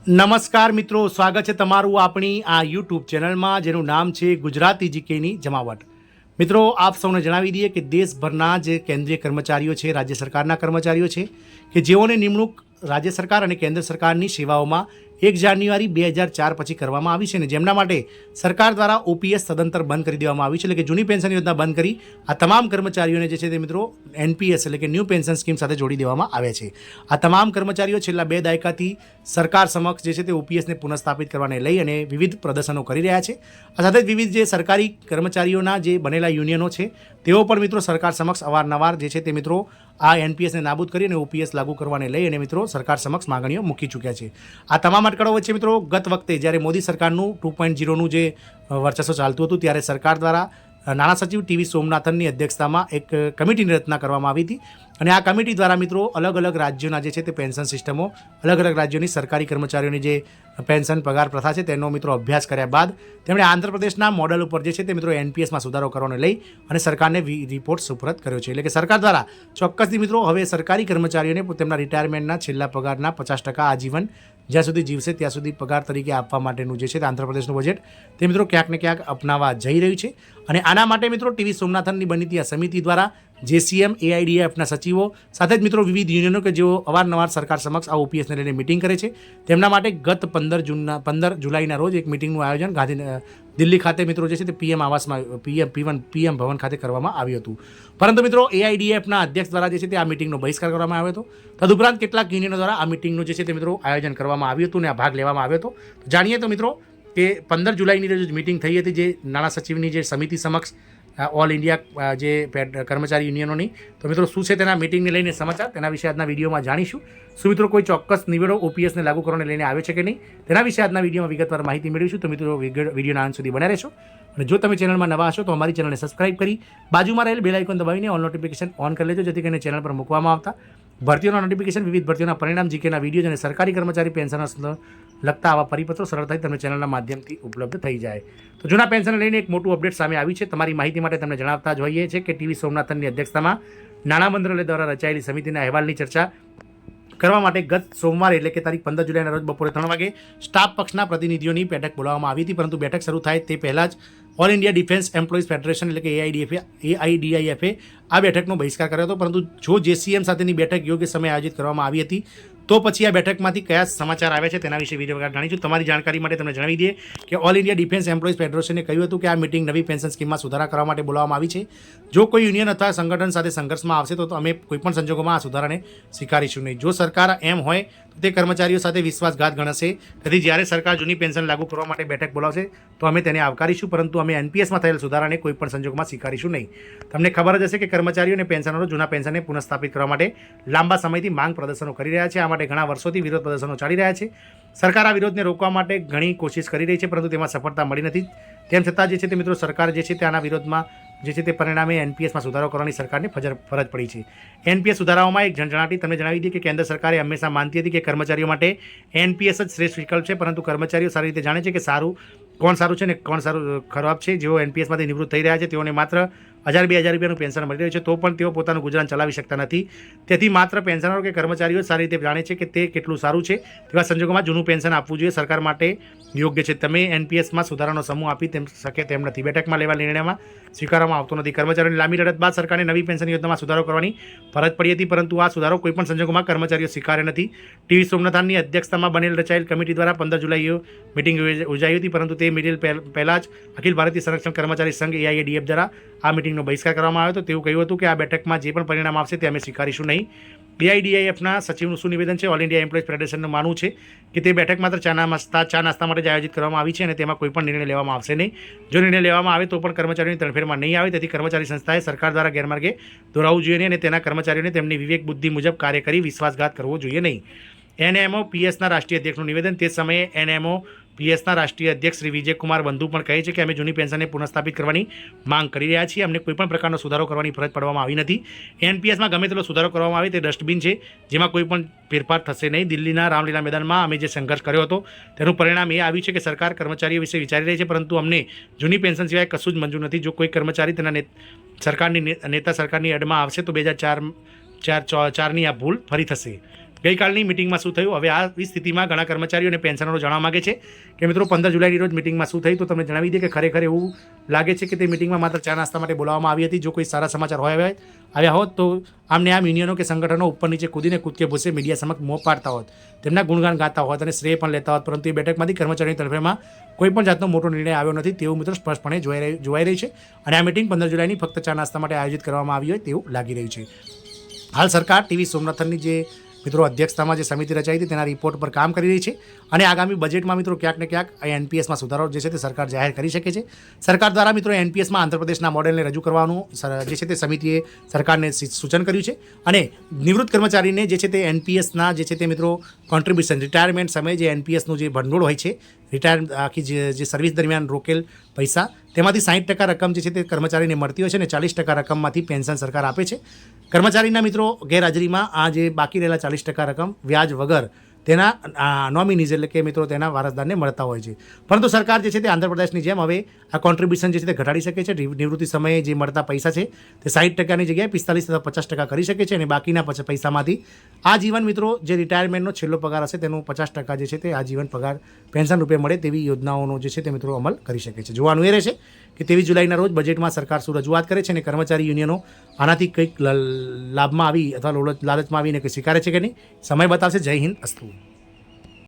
નમસ્કાર મિત્રો, સ્વાગત છે તમારું આપણી આ યુટ્યુબ ચેનલમાં જેનું નામ છે ગુજરાતી જીકેની જમાવટ. મિત્રો, આપ સૌને જણાવી દઈએ કે દેશભરના જે કેન્દ્રીય કર્મચારીઓ છે, રાજ્ય સરકારના કર્મચારીઓ છે કે જેઓને નિમણૂક રાજ્ય સરકાર અને કેન્દ્ર સરકારની સેવાઓમાં 1 જાન્યુઆરી 2004 પછી કરવામાં આવી છે ને જેમના માટે સરકાર દ્વારા ઓપીએસ સદંતર બંધ કરી દેવામાં આવી છે, એટલે કે જૂની પેન્શન યોજના બંધ કરી આ તમામ કર્મચારીઓને જે છે તે મિત્રો એનપીએસ એટલે કે ન્યૂ પેન્શન સ્કીમ સાથે જોડી દેવામાં આવે છે. આ તમામ કર્મચારીઓ છેલ્લા 2 દાયકાથી સરકાર સમક્ષ જે છે તે ઓપીએસને પુનઃસ્થાપિત કરવાને લઈ અને વિવિધ પ્રદર્શનો કરી રહ્યા છે. આ સાથે જ વિવિધ જે સરકારી કર્મચારીઓના જે બનેલા યુનિયનો છે તેઓ પણ મિત્રો સરકાર સમક્ષ અવારનવાર જે છે તે મિત્રો આ એનપીએસને નાબૂદ કરી અને ઓપીએસ લાગુ કરવાને લઈ અને મિત્રો સરકાર સમક્ષ માગણીઓ મૂકી ચૂક્યા છે. આ તમામ અટકળો વચ્ચે મિત્રો ગત વખતે જ્યારે મોદી સરકારનું 2.0નું જે વર્ચસ્વ ચાલતું હતું ત્યારે સરકાર દ્વારા નાણાં સચિવ ટીવી સોમનાથનની અધ્યક્ષતામાં એક કમિટીની રચના કરવામાં આવી હતી અને આ કમિટી દ્વારા મિત્રો અલગ અલગ રાજ્યોના જે છે તે પેન્શન સિસ્ટમો, અલગ અલગ રાજ્યોની સરકારી કર્મચારીઓની જે પેન્શન પગાર પ્રથા છે તેનો મિત્રો અભ્યાસ કર્યા બાદ તેમણે આંધ્રપ્રદેશના મોડલ ઉપર જે છે તે મિત્રો એનપીએસમાં સુધારો કરવાને લઈ અને સરકારને રિપોર્ટ સુપરત કર્યો છે. એટલે કે સરકાર દ્વારા ચોક્કસથી મિત્રો હવે સરકારી કર્મચારીઓને તેમના રિટાયરમેન્ટના છેલ્લા પગારના 50% આજીવન જ્યાં સુધી જીવશે ત્યાં સુધી પગાર તરીકે આપવા માટેનું જે છે તે આંધ્રપ્રદેશનું બજેટ તે મિત્રો ક્યાંક ને ક્યાંક અપનાવવા જઈ રહ્યું છે અને આના માટે મિત્રો ટીવી સોમનાથનની બનીતી આ સમિતિ દ્વારા જેસીએમ, એઆઈડીએફના સચિવો સાથે જ મિત્રો વિવિધ યુનિયનો કે જેઓ અવારનવાર સરકાર સમક્ષ આ ઓપીએસને લઈને મિટિંગ કરે છે તેમના માટે ગત 15 જુલાઈના રોજ એક મિટિંગનું આયોજન દિલ્હી ખાતે મિત્રો જે છે તે પીએમ આવાસમાં પીએમ ભવન ખાતે કરવામાં આવ્યું હતું. પરંતુ મિત્રો એઆઈડીએફના અધ્યક્ષ દ્વારા જે છે તે આ મિટિંગનો બહિષ્કાર કરવામાં આવ્યો હતો. તદુપરાંત કેટલાક યુનિયનો દ્વારા આ મિટિંગનું જે છે તે મિત્રો આયોજન કરવામાં આવ્યું હતું અને આ ભાગ લેવામાં આવ્યો હતો. જાણીએ તો મિત્રો કે 15 જુલાઈની રોજ મિટિંગ થઈ હતી જે નાણાં સચિવની જે સમિતિ સમક્ષ ઓલ ઇન્ડિયા જે કર્મચારી યુનિયનોની. તો મિત્રો શું છે તેના મિટિંગને લઈને સમાચાર તેના વિશે આજના વિડીયોમાં જાણીશું. શું મિત્રો કોઈ ચોક્કસ નિવેડો ઓપીએસને લાગુ કરવાને લઈને આવે છે કે નહીં તેના વિશે આજના વિડીયોમાં વિગતવાર માહિતી મેળવીશું. તો મિત્રો વિડીયોના અંત સુધી બન્યા રહેશો અને જો તમે ચેનલમાં નવા હશો તો અમારી ચેનલને સબસ્ક્રાઇબ કરી બાજુમાં રહેલ બેલ આઇકોન દબાવીને ઓલ નોટિફિકેશન ઓન કરી લેજો જેથી કરીને ચેનલ પર મૂકવામાં આવતા ભરતીઓના નોટિફિકેશન, વિવિધ ભરતીઓના પરિણામ, જીકેના વિડીયો અને સરકારી કર્મચારી પેન્શનને લગતા આવા પરિપત્રો સરળતાથી તમને ચેનલના માધ્યમથી ઉપલબ્ધ થઈ જાય. તો જૂના પેન્શનને લઈને એક મોટું અપડેટ સામે આવી છે. તમારી માહિતી માટે તમને જણાવતા જ હોઈએ છે કે ટીવી સોમનાથનની અધ્યક્ષતામાં નાણાં મંત્રાલય દ્વારા રચાયેલી સમિતિના અહેવાલની ચર્ચા કરવા માટે ગત સોમવારે એટલે કે તારીખ 15 જુલાઈના રોજ બપોરે 3 વાગે સ્ટાફ પક્ષના પ્રતિનિધિઓની બેઠક બોલાવવામાં આવી હતી. પરંતુ બેઠક શરૂ થાય તે પહેલાં જ all India defence employees federation એટલે કે એઆઈડીઆઈએફે આ બેઠકનો બહિષ્કાર કર્યો હતો. પરંતુ જો જેસીએમ સાથેની બેઠક યોગ્ય સમયે આયોજિત કરવામાં આવી હતી તો પછી આ બેઠકમાંથી કયા સમાચાર આવ્યા છે તેના વિશે વિડીયો જાણીશું. તમારી જાણકારી માટે તમને જણાવી દઈએ કે ઓલ ઇન્ડિયા ડિફેન્સ એમ્પ્લોઈઝ ફેડરેશને કહ્યું હતું કે આ મિટિંગ નવી પેન્શન સ્કીમમાં સુધારા કરવા માટે બોલાવવામાં આવી છે. જો કોઈ યુનિયન અથવા સંગઠન સાથે સંઘર્ષમાં આવશે તો અમે કોઈપણ સંજોગોમાં આ સુધારાને સ્વીકારીશું નહીં. જો સરકાર એમ હોય તો તે કર્મચારીઓ સાથે વિશ્વાસઘાત ગણશે. તેથી જ્યારે સરકાર જૂની પેન્શન લાગુ કરવા માટે બેઠક બોલાવશે તો અમે તેને આવકારીશું, પરંતુ અમે એનપીએસમાં થયેલ સુધારાને કોઈપણ સંજોગોમાં સ્વીકારીશું નહીં. તમને ખબર જ હશે કે કર્મચારીઓ અને પેન્શનરો જૂના પેન્શનને પુનઃસ્થાપિત કરવા માટે લાંબા સમયથી માંગ પ્રદર્શનો કરી રહ્યા છે. આ માટે ઘણા વર્ષોથી વિરોધ પ્રદર્શનો ચાલી રહ્યા છે. સરકાર આ વિરોધને રોકવા માટે ઘણી કોશિશ કરી રહી છે પરંતુ તેમાં સફળતા મળી નથી. તેમ છતાં જે છે તે મિત્રો સરકાર જે છે તે આના વિરોધમાં જે છે તે પરિણામે એનપીએસમાં સુધારો કરવાની સરકારને ફરજ પડી છે. એનપીએસ સુધારાઓમાં એક ઝંઝણાટી તમને જણાવી દઈએ કે કેન્દ્ર સરકારે હંમેશા માનતી હતી કે કર્મચારીઓ માટે એનપીએસ જ શ્રેષ્ઠ વિકલ્પ છે, પરંતુ કર્મચારીઓ સારી રીતે જાણે છે કે કોણ સારું છે ને કોણ સારું ખરાબ છે. જેઓ એનપીએસમાંથી નિવૃત્ત થઈ રહ્યા છે તેઓને માત્ર 1000-2000 રૂપિયાનું પેન્શન મળી રહ્યું છે તો પણ તેઓ પોતાનું ગુજરાન ચલાવી શકતા નથી. તેથી માત્ર પેન્શનરો કે કર્મચારીઓ સારી રીતે જાણે છે કે તે કેટલું સારું છે. તેવા સંજોગોમાં જૂનું પેન્શન આપવું જોઈએ સરકાર માટે યોગ્ય છે. તમે એનપીએસમાં સુધારાનો સમૂહ આપી શકે તેમ નથી. બેઠકમાં લેવા નિર્ણયમાં સ્વીકારવામાં આવતો નથી. કર્મચારીઓની લાંબી લડત બાદ સરકારને નવી પેન્શન યોજનામાં સુધારો કરવાની ફરજ પડી હતી, પરંતુ આ સુધારો કોઈપણ સંજોગોમાં કર્મચારીઓ સ્વીકારે નથી. ટીવી સોમનાથનની અધ્યક્ષતામાં બનેલ રચાયેલ કમિટી દ્વારા 15 જુલાઈએ મિટિંગ યોજાઈ હતી, પરંતુ તે મિટિંગ પહેલાં જ અખિલ ભારતીય સંરક્ષણ કર્મચારી સંઘ એઆઈએડીએફ દ્વારા આ મિટિંગનો બહિષ્કાર કરવામાં આવ્યો હતો. તેવું કહ્યું હતું કે આ બેઠકમાં જે પણ પરિણામ આવશે તે અમે સ્વીકારીશું નહીં. એઆઈડીઆઈએફના સચિવનું શું નિવેદન છે? ઓલ ઇન્ડિયા એમ્પ્લોઈઝ ફેડરેશનનું માનવું છે કે તે બેઠક માત્ર ચા નાસ્તા માટે જ આયોજિત કરવામાં આવી છે અને તેમાં કોઈ પણ નિર્ણય લેવામાં આવશે નહીં. જો નિર્ણય લેવામાં આવે તો પણ કર્મચારીઓની તરફેણમાં નહીં આવે. તેથી કર્મચારી સંસ્થાએ સરકાર દ્વારા ગેરમાર્ગે દોરાવવું જોઈએ નહીં અને તેના કર્મચારીઓને તેમની વિવેક બુદ્ધિ મુજબ કાર્ય કરી વિશ્વાસઘાત કરવો જોઈએ નહીં. એનએમઓ પીએસના રાષ્ટ્રીય અધ્યક્ષનું નિવેદન. તે સમયે એનએમઓ પીએસના રાષ્ટ્રીય અધ્યક્ષ શ્રી વિજયકુમાર બંધુ પણ કહે છે કે અમે જૂની પેન્શનને પુનઃસ્થાપિત કરવાની માંગ કરી રહ્યા છીએ. અમને કોઈપણ પ્રકારનો સુધારો કરવાની ફરજ પાડવામાં આવી નથી. એનપીએસમાં ગમે તેટલો સુધારો કરવામાં આવે તે ડસ્ટબિન છે જેમાં કોઈ પણ ફેરફાર થશે નહીં. દિલ્હીના રામલીલા મેદાનમાં અમે જે સંઘર્ષ કર્યો હતો તેનું પરિણામ એ આવ્યું છે કે સરકાર કર્મચારીઓ વિશે વિચારી રહી છે, પરંતુ અમને જૂની પેન્શન સિવાય કશું જ મંજૂર નથી. જો કોઈ કર્મચારી તેના સરકારની અડમાં આવશે તો 2004ની આ ભૂલ ફરી થશે. ગઈકાલની મિટિંગમાં શું થયું, હવે આવી સ્થિતિમાં ઘણા કર્મચારીઓ અને પેન્શનરો જાણવા માગે છે કે મિત્રો 15 જુલાઈની રોજ મિટિંગમાં શું થયું, તો તમને જણાવી દઈએ કે ખરેખર એવું લાગે છે કે તે મિટિંગમાં માત્ર ચા નાસ્તા માટે બોલાવવામાં આવી હતી. જો કોઈ સારા સમાચાર આવ્યા હોત તો આમને આમ યુનિયનો કે સંગઠનો ઉપર નીચે કૂદીને કૂદકે ભૂસે મીડિયા સમક્ષ મોં પાડતા હોત, તેમના ગુણગાન ગાતા હોત અને શ્રેય પણ લેતા હોત. પરંતુ એ બેઠકમાંથી કર્મચારીની તરફેમાં કોઈ પણ જાતનો મોટો નિર્ણય આવ્યો નથી તેવું મિત્રો સ્પષ્ટપણે જોવાઈ રહ્યું છે. અને આ મિટિંગ 15 જુલાઈની ફક્ત ચા નાસ્તા માટે આયોજિત કરવામાં આવી હોય તેવું લાગી રહ્યું છે. હાલ સરકાર ટીવી સોમનાથનની જે મિત્રો અધ્યક્ષતામાં જે સમિતિ રચાઈ હતી તેના રિપોર્ટ પર કામ કરી રહી છે અને આગામી બજેટમાં મિત્રો ક્યાંક ને ક્યાંક એનપીએસમાં સુધારો જે છે તે સરકાર જાહેર કરી શકે છે. સરકાર દ્વારા મિત્રો એનપીએસમાં આંધ્રપ્રદેશના મોડેલને રજૂ કરવાનું જે છે તે સમિતિએ સરકારને સૂચન કર્યું છે અને નિવૃત્ત કર્મચારીને જે છે તે એનપીએસના જે છે તે મિત્રો કોન્ટ્રીબ્યુશન રિટાયરમેન્ટ સમયે જે એનપીએસનું જે ભંડોળ હોય છે, આખી જે સર્વિસ દરમિયાન રોકેલ પૈસા, તેમાંથી 60% રકમ જે છે તે કર્મચારીને મળતી હોય છે અને 40% રકમમાંથી પેન્શન સરકાર આપે છે. કર્મચારીના મિત્રો ગેરહાજરીમાં આ જે બાકી રહેલા 40% રકમ વ્યાજ વગર તેના નોમિનીઝ એટલે કે મિત્રો તેના વારસદારને મળતા હોય છે. પરંતુ સરકાર જે છે તે આંધ્રપ્રદેશની જેમ હવે આ કોન્ટ્રીબ્યુશન જે છે તે ઘટાડી શકે છે. નિવૃત્તિ સમયે જે મળતા પૈસા છે તે 60%ની જગ્યાએ 45 અથવા 50% કરી શકે છે અને બાકીના પૈસામાંથી આ જીવન મિત્રો જે રિટાયરમેન્ટનો છેલ્લો પગાર હશે તેનો 50% જે છે તે આ જીવન પગાર પેન્શન રૂપે મળે તેવી યોજનાઓનો જે છે તે મિત્રો અમલ કરી શકે છે. જોવાનું એ રહેશે કે 23 જુલાઈના રોજ બજેટમાં સરકાર શું રજૂઆત કરે છે અને કર્મચારી યુનિયનો આનાથી કંઈક લાભમાં આવી અથવા લાલચમાં આવીને કંઈ સ્વીકારે છે કે નહીં, સમય બતાવશે. જય હિન્દ, અસ્તુ.